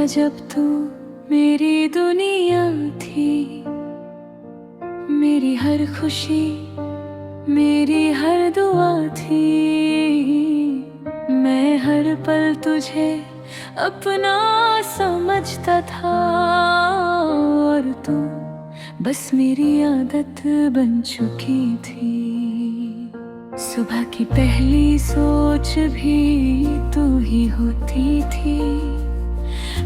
जब तू मेरी दुनिया थी, मेरी हर खुशी, मेरी हर दुआ थी। मैं हर पल तुझे अपना समझता था, और तू बस मेरी आदत बन चुकी थी। सुबह की पहली सोच भी तू ही होती थी,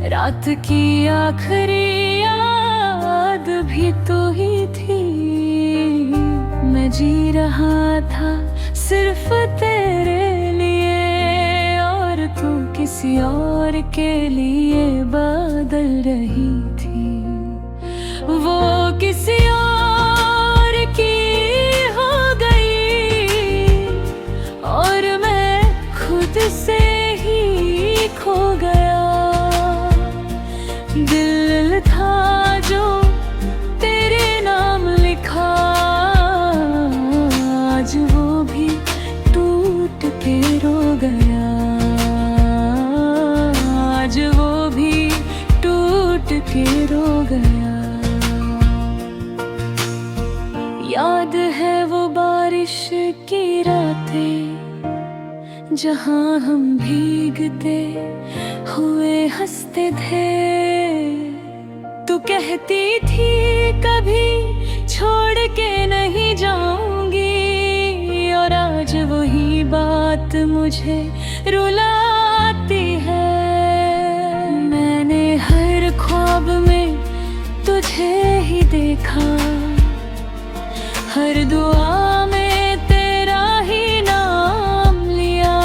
रात की आखिरी याद भी तू ही थी। मैं जी रहा था सिर्फ तेरे लिए, और तू किसी और के लिए बदल रही थी। वो किसी और की हो गई, और मैं खुद से ही खो गया। दिल था जो तेरे नाम लिखा, आज वो भी टूट के रो गया। आज वो भी टूट के रो गया। याद है वो बारिश की रातें, जहां हम भीगते हुए हंसते थे। तू कहती थी कभी छोड़ के नहीं जाऊंगी, और आज वही बात मुझे रुलाती है। मैंने हर ख्वाब में तुझे ही देखा, हर दुआ में तेरा ही नाम लिया।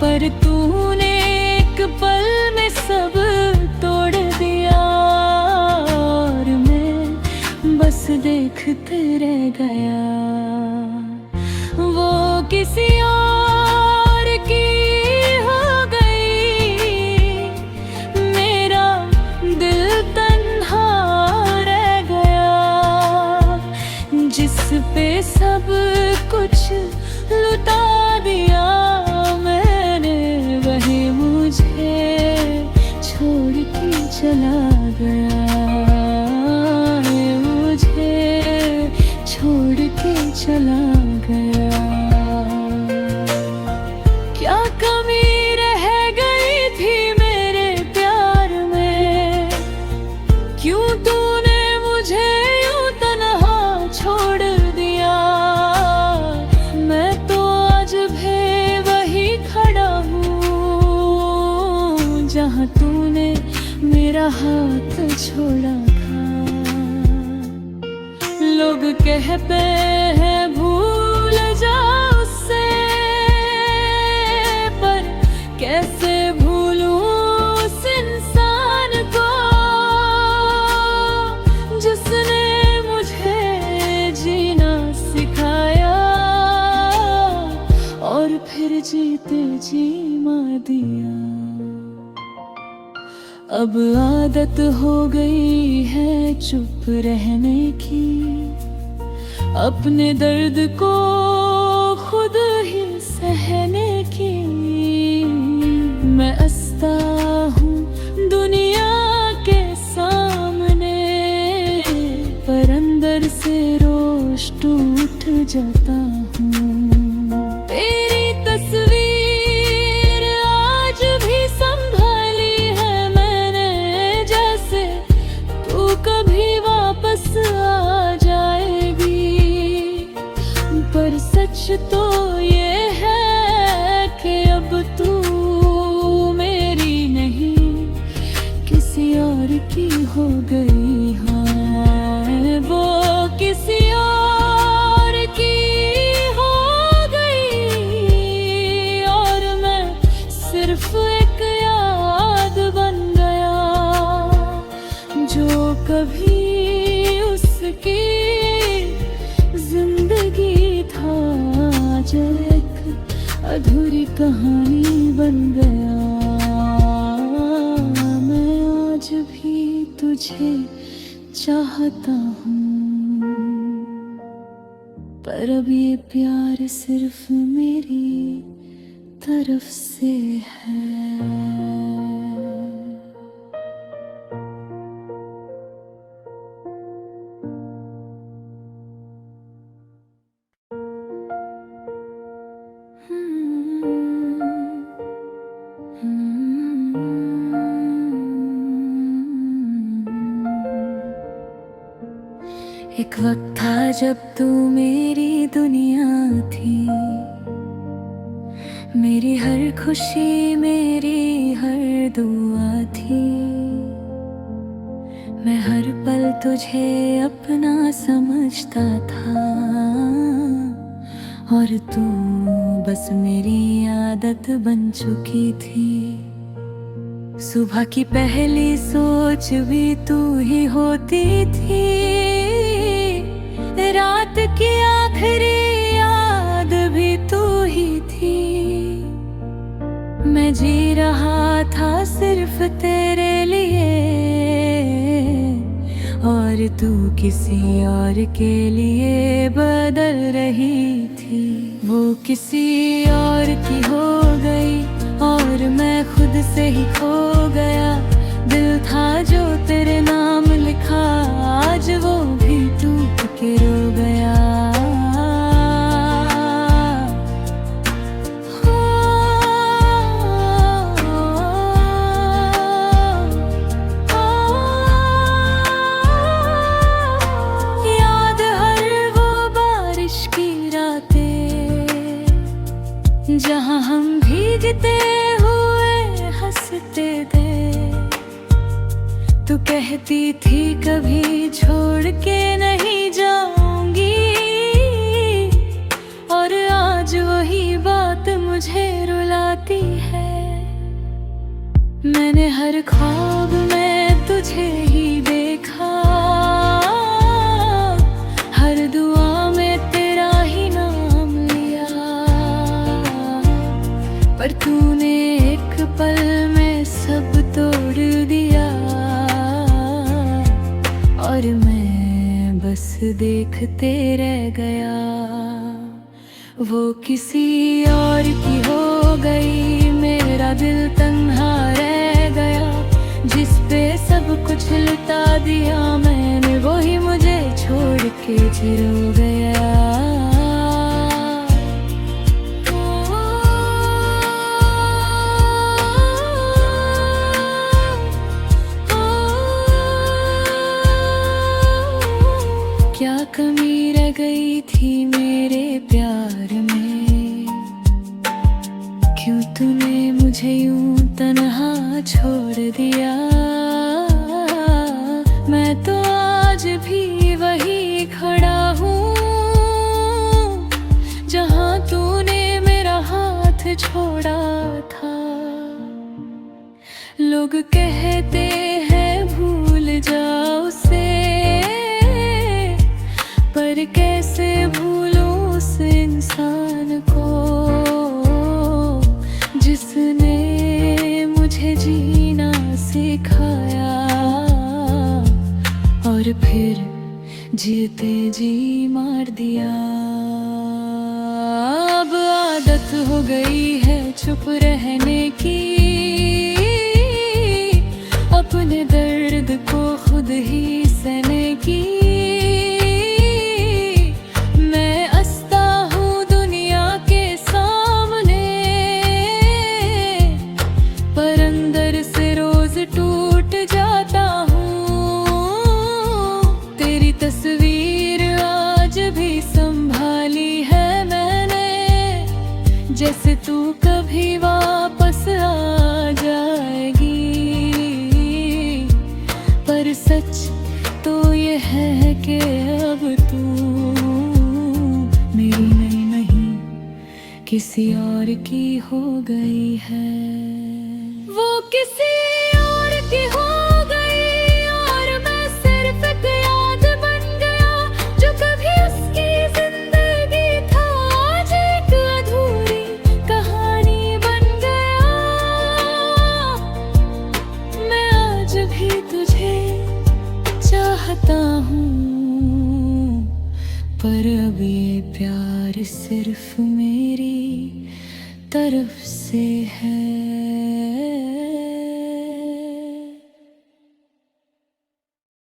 पर तूने एक पल में सब तोड़ दिया, और मैं बस देखते रह गया। वो किसी और की हो गई, मेरा दिल तन्हा रह गया। जिस पे सब कुछ लुटा दिया मैंने, वही मुझे छोड़ के चला गया। मुझे छोड़ के चला गया। क्या कमी रह गई थी मेरे प्यार में, क्यों तूने मुझे यूं तन्हा छोड़ दिया। मैं तो आज भी वही खड़ा हूँ, जहाँ तूने मेरा हाथ छोड़ा था। लोग कहते हैं भूल जाओ उससे, पर कैसे भूलूं उस इंसान को, जिसने मुझे जीना सिखाया, और फिर जीते जी मार दिया। अब आदत हो गई है चुप रहने की, अपने दर्द को खुद ही सहने की। मैं हंसता हूँ दुनिया के सामने, पर अंदर से रोष टूट जाता हूँ। तेरी तस्वीर आज भी संभाली है मैंने, जैसे तू कभी वापस आ जाएगी। पर सच तो ये है कि अब तू मेरी नहीं, किसी और की हो गई। हाँ, वो किसी और की हो गई, और मैं सिर्फ एक याद बन गया, जो कभी उसकी जिंदगी था। जो एक अधूरी कहानी बन गया। मैं आज भी तुझे चाहता हूँ, पर अब ये प्यार सिर्फ मेरी तरफ से है। एक वक्त था जब तू मेरी दुनिया थी, मेरी हर खुशी मेरी हर दुआ थी। मैं हर पल तुझे अपना समझता था, और तू बस मेरी आदत बन चुकी थी। सुबह की पहली सोच भी तू ही होती थी, रात की आखिरी याद भी तू ही थी। मैं जी रहा था सिर्फ तेरे लिए, और तू किसी और के लिए बदल रही थी। वो किसी और की हो गई और मैं खुद से ही खो गया। दिल था जो तेरे नाम लिखा, आज वो भी टूट के रो गया। याद हर वो बारिश की रातें, जहाँ हम भीगते हुए हंसते थे। तू कहती थी कभी छोड़ के नहीं जाऊंगी, और आज वही बात मुझे रुलाती है। मैंने हर ख्वाब में तुझे ही देखा, हर दुआ में तेरा ही नाम लिया। पर तूने एक पल में सब तोड़ दिया, और मैं बस देखते रह गया। वो किसी और की हो गई, मेरा दिल तन्हा रह गया। जिस पे सब कुछ लुटा दिया मैंने, वो ही मुझे छोड़ के रो गया। क्या कमी रह गई थी मेरे प्यार में, क्यों तूने मुझे यूं तन्हा छोड़ दिया। मैं तो आज भी वही खड़ा हूँ, जहाँ तूने मेरा हाथ छोड़ा था। लोग कहते हैं भूल जाओ उसे, पर कैसे भूलूं उस इंसान को, जिसने मुझे जीना सिखाया, और फिर जीते जी मार दिया। अब आदत हो गई है चुप रहने की, अपने दर्द को खुद ही सहने की। टूट जाता हूँ, तेरी तस्वीर आज भी संभाली है मैंने, जैसे तू कभी वापस आ जाएगी। पर सच तो ये है कि अब तू मेरी नहीं किसी और की हो गई है। वो किसी की हो गई, और मैं सिर्फ एक याद बन गया। जो कभी उसकी जिंदगी था, आज एक अधूरी कहानी बन गया। मैं आज भी तुझे चाहता हूँ, पर अब ये प्यार सिर्फ मेरी तरफ से है।